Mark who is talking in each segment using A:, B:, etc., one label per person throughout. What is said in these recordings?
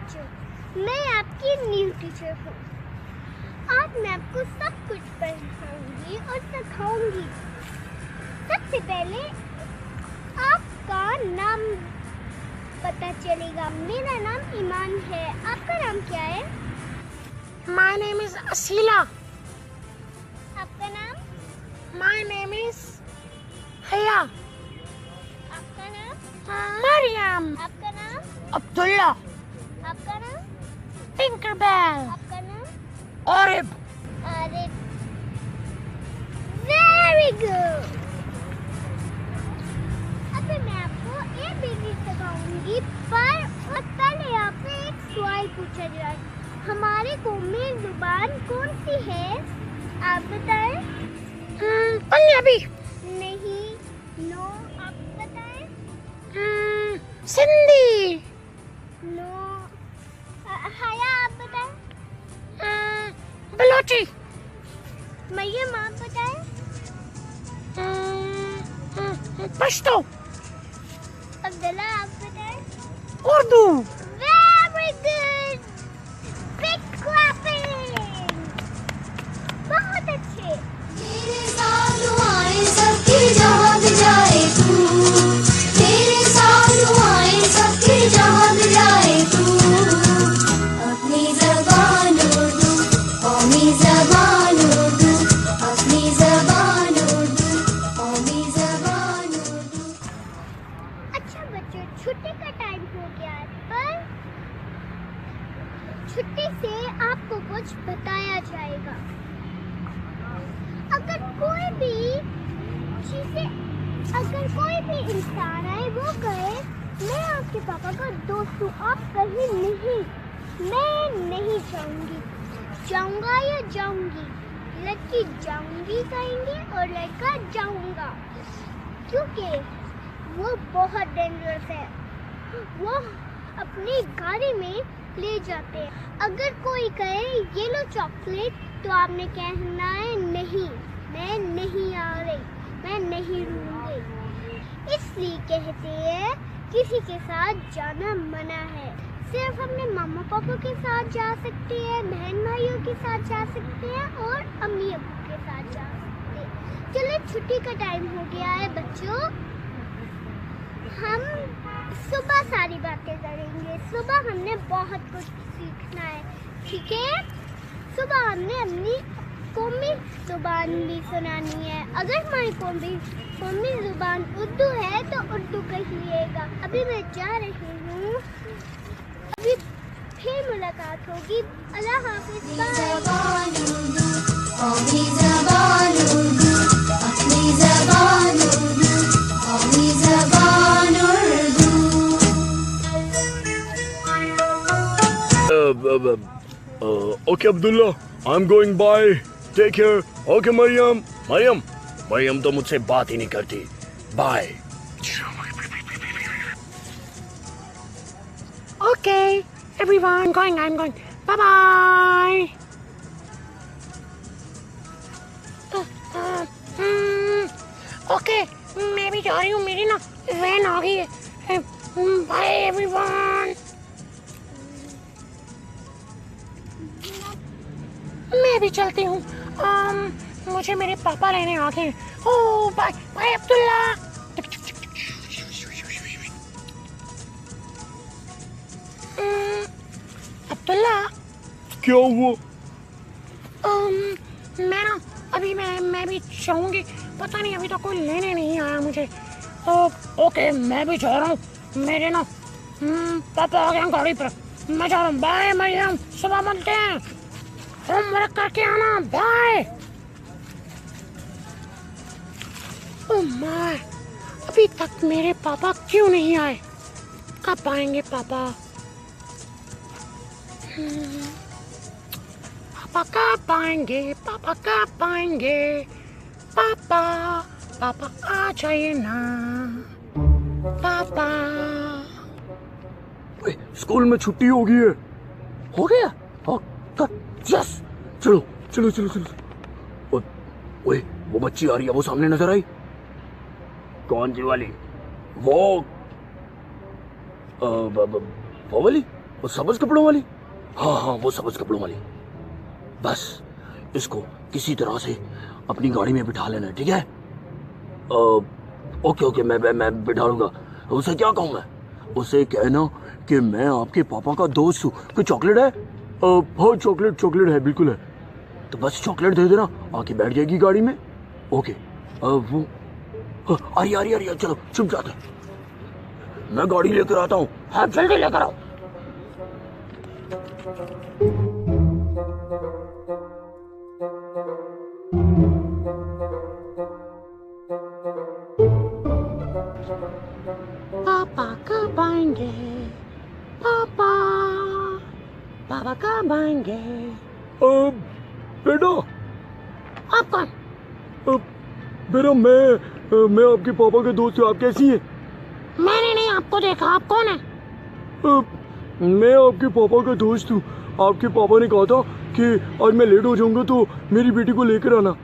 A: बच्चों, मैं आपकी न्यू टीचर हूँ। आज मैं आपको सब कुछ पढ़ाऊंगी और सिखाऊंगी। सबसे पहले आपका नाम पता चलेगा। मेरा नाम ईमान है। आपका नाम क्या है?
B: My name is Asila.
A: आपका नाम?
B: My name is Haya.
A: आपका नाम?
B: Mariam.
A: आपका नाम?
B: Abdullah.
A: आपका नाम?
B: Tinkerbell.
A: आपका नाम?
B: Arib.
A: अरे वेरी गुड। अभी मैं आपको ABCD सिखाऊंगी, पर पहले आपसे एक सवाल पूछा जाए। हमारे कौम में जुबान कौन सी है? आप बताएं।
B: पंजाबी.
A: नहीं, नो। आप बताएं।
B: सिंधी.
A: नो। हाया, आप बताएं।
B: बलोची.
A: मरियम, आप बताएं।
B: पश्तो.
A: अब्दुल्ला, आप बताएं।
B: Urdu.
A: Very good. Big clapping. बहुत अच्छे।
C: तेरे साथ दुआएं सबकी जहाँ भी जाए तू, तेरे साथ दुआएं सबकी जहाँ भी जाए तू। अपनी ज़बान उर्दू, कौमी ज़बान उर्दू, अपनी ज़बान उर्दू, कौमी ज़बान उर्दू।
A: अच्छा बच्चों, छुट्टी का टाइम हो गया है, पर छुट्टी से आपको कुछ बताया जाएगा। अगर कोई भी इंसान आए, वो कहे मैं आपके पापा का दोस्त हूँ, आप कहीं नहीं। मैं नहीं जाऊंगी, जाऊंगा या जाऊंगी। लड़की जाऊंगी कहेंगे और लड़का जाऊंगा, क्योंकि वो बहुत डेंजरस है। वो अपनी गाड़ी में ले जाते हैं। अगर कोई कहे ये लो चॉकलेट, तो आपने कहना है नहीं, मैं नहीं आ रही, मैं नहीं रूंगी। इसलिए कहते हैं किसी के साथ जाना मना है। सिर्फ अपने मामा पापा के साथ जा सकते हैं, बहन भाइयों के साथ जा सकते हैं और अम्मी अब्बू के साथ जा सकते हैं। चलो, छुट्टी का टाइम हो गया है बच्चों। हम सुबह सारी बातें करेंगे। सुबह हमने बहुत कुछ सीखना है, ठीक है? सुबह हमने अपनी कौमी जुबान भी सुनानी है। अगर हमारी कौमी जुबान उर्दू है तो उर्दू कहिएगा। अभी मैं जा रही हूँ, अभी फिर मुलाकात होगी। अल्लाह हाफिज़।
C: ज़बान उर्दू, कौमी ज़बान उर्दू, अपनी ज़बान उर्दू, कौमी ज़बान Urdu.
D: Okay, Abdullah, I'm going by. Take care. Okay, Mariam तो मुझसे बात ही नहीं करती. Bye.
B: Okay, everyone, I'm going. Bye bye. Okay, मैं भी जा रही हूँ. मेरी ना वैन आ गई है. Bye everyone. मैं भी चलती हूँ. मुझे मेरे पापा लेने आ गए. ओह, बाय बाय अब्दुल्ला. अब्दुल्ला,
D: क्या हुआ?
B: मैं ना अभी मैं भी जाऊंगी. पता नहीं, अभी तो कोई लेने नहीं आया मुझे. ओके, मैं भी जा रहा हूँ. मेरे ना पापा आ गए हैं गाड़ी पर. मैं जा रहा हूँ. बाय मरियम, सुबह मिलते हैं. होमवर्क करके आना. बाय. ओह माय, अभी तक मेरे पापा क्यों नहीं आए? कब आएंगे पापा? पापा कब आएंगे? पापा कब आएंगे? पापा पापा आ जाइए ना. पापा.
D: स्कूल में छुट्टी हो गई है.
B: हो गया?
D: यस. चलो. ओए, वो बच्ची आ रही है, वो सामने नजर आई. कौन सी वाली? वो वाली. वो सब्ज कपड़ों वाली? हाँ हाँ, वो सब्ज कपड़ों वाली। बस इसको किसी तरह से अपनी गाड़ी में बिठा लेना, ठीक है? ओके ओके, मैं बिठा लूंगा। उसे क्या कहूँ मैं? उसे कहना कि मैं आपके पापा का दोस्त हूँ। कोई चॉकलेट है? हाँ, चॉकलेट है, बिल्कुल है। तो बस चॉकलेट दे देना, आके बैठ जाएगी गाड़ी में। ओके। वो आ रही है, चलो चुप जाते हैं। मैं गाड़ी लेकर आता हूँ। हाँ, जल्दी लेकर आओ।
B: पापा कब आएंगे? पापा कब आएंगे?
D: बेटा,
B: आप कौन?
D: बेटा मैं आपके पापा के दोस्त हूँ। आप कैसी हैं?
B: मैंने नहीं आपको देखा, आप कौन है?
D: मैं आपके पापा का दोस्त हूँ। आपके पापा ने कहा था कि आज मैं लेट हो जाऊंगा तो मेरी बेटी को लेकर आना।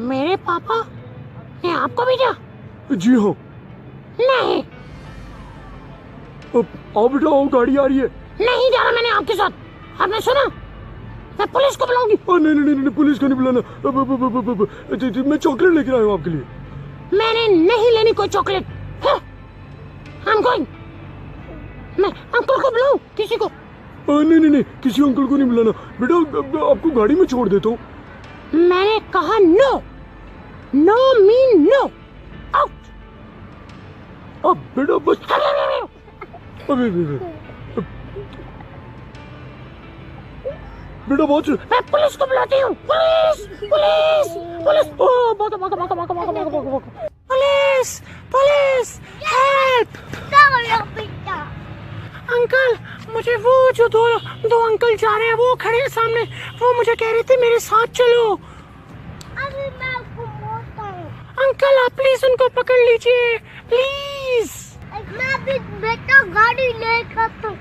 B: मेरे पापा ने आपको भेजा?
D: जी हाँ।
B: नहीं
D: आओ बेटा, आओ, गाड़ी आ रही है।
B: नहीं जाना मैंने आपके साथ। आपने सुना? मैं पुलिस को बुलाऊंगी।
D: नहीं, पुलिस को नहीं बुलाना। मैं चॉकलेट लेकर आया हूँ आपके लिए।
B: मैंने नहीं लेनी कोई चॉकलेट। I'm going। मैं अंकल को बुलाऊं? किसी को?
D: नहीं, किसी अंकल को नहीं बुलाना बेटा। आपको गाड़ी में छोड़ देता हूँ।
B: मैंने कहा no. No mean no. Out.
D: अब बेटा बस। अबे बेटा बहुत।
B: मैं पुलिस को बुलाती हूँ। पुलिस। ओ भागो। Police help.
A: बेटा,
B: अंकल, मुझे वो जो दो अंकल जा रहे हैं वो खड़े हैं सामने, वो मुझे कह रहे थे मेरे साथ चलो।
A: अभी मैं आपको बोलता हूँ।
B: अंकल आप प्लीज उनको पकड़ लीजिए, प्लीज।
A: मैं भी बेटा गाड़ी लेकर हूँ।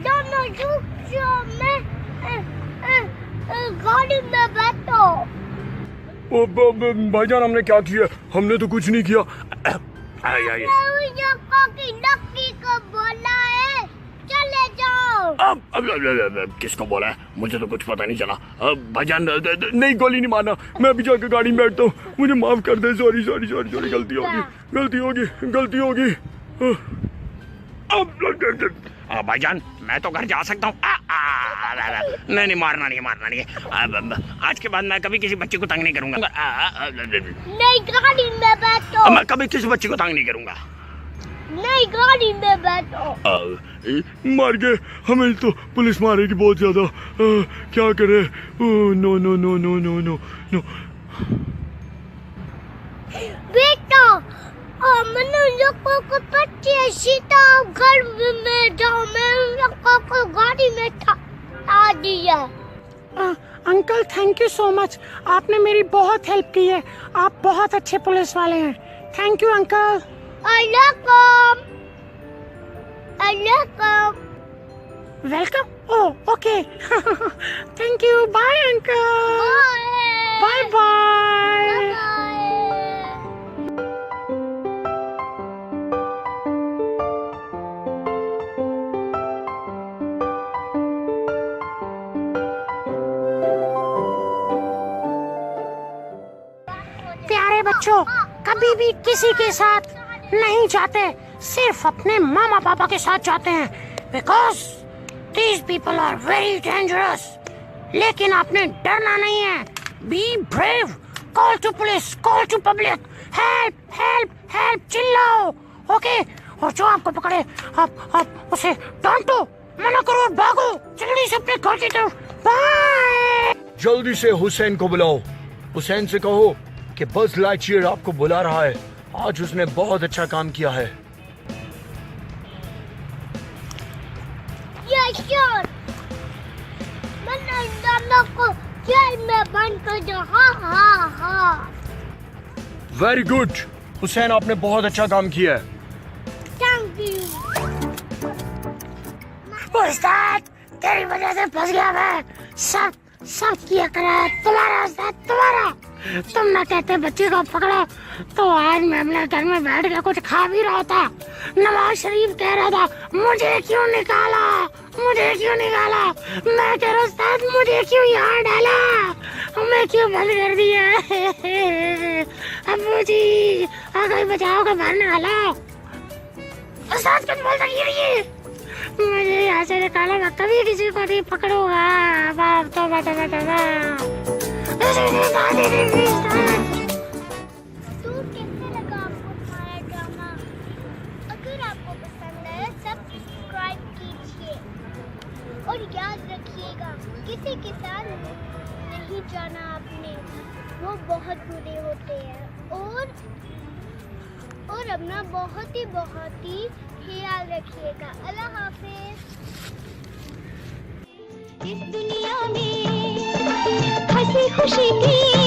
A: दोनों रुक जाओ, मैं गाड़ी में बैठो।
D: भाईजान, हमने क्या किया? हमने तो कुछ नहीं किया। आइए।
A: लक्की को बोला है चले जाओ।
D: अब किसको बोला है? मुझे तो कुछ पता नहीं चला। भाईजान नहीं, गोली नहीं मारना। मैं अभी जाकर गाड़ी में बैठता हूँ। मुझे माफ कर दे। सॉरी, गलती होगी।
E: भाईजान, मैं तो घर जा सकता हूँ। नहीं, मारना नहीं। अब आज के बाद मैं कभी किसी बच्चे को तंग नहीं करूंगा।
A: नहीं, गाड़ी में बैठो।
E: मैं कभी किसी बच्चे को तंग नहीं करूंगा।
A: नहीं, गाड़ी में बैठो।
D: मार के हमें तो पुलिस मारेगी बहुत ज्यादा। क्या करे? नो।
A: बेटा, मैंने लोगों को पट्टी है, सीधा घर में जाओ। मैं लोगों को गाड़ी में आ दिया।
B: Uncle thank you so much, आपने मेरी बहुत हेल्प की है। आप बहुत अच्छे पुलिस वाले हैं। Thank you uncle. Welcome. Oh okay. Thank you. Bye uncle. Bye. प्यारे बच्चों, कभी भी किसी के साथ नहीं जाते, सिर्फ अपने मामा पापा के साथ जाते हैं, because these people are very dangerous. लेकिन आपने डरना नहीं है। Be brave. Call to police, call to public. Help चिल्लाओ। ओके? और जो आपको पकड़े आप उसे डांटो, मना करो और भागो जल्दी से अपने घर की तरफ। बाय।
D: जल्दी से हुसैन को बुलाओ। हुसैन से कहो कि बज़ लाइटयियर आपको बुला रहा है। आज उसने बहुत अच्छा काम किया है।
A: श्योर। मैंने इन दोनों को जेल में बंद कर दिया। हाँ।
D: वेरी गुड हुसैन, आपने बहुत अच्छा काम किया है।
A: Thank you.
B: उस्ताद तेरी वजह से फंस गया मैं। सब किया करा तुम्हारा उस्ताद, तुम्हारा। तुम ना कहते बच्चे को पकड़ो तो आज मैं अपने घर में बैठ के कुछ खा भी रहा था। नवाज शरीफ कह रहा था मुझे क्यों निकाला, मुझे क्यों निकाला। मैं कह रहा उस्ताद मुझे क्यों यहाँ डाला, हमें क्यों बंद कर दिया। अब्बू जी अगर बचाओ के बाहर निकालो। उस्ताद कुछ बोल रही, मुझे यहाँ से निकालो, मैं कभी किसी को नहीं पकड़ूंगा। बाप तो बता।
A: तो कैसे लगा आपको हमारा ड्रामा? अगर आपको पसंद आया सब्सक्राइब कीजिए और याद रखिएगा किसी के साथ नहीं जाना आपने, वो बहुत बुरे होते हैं। और अपना बहुत ही ख्याल रखिएगा। अल्लाह हाफिज।
C: इस दुनिया में हंसी खुशी की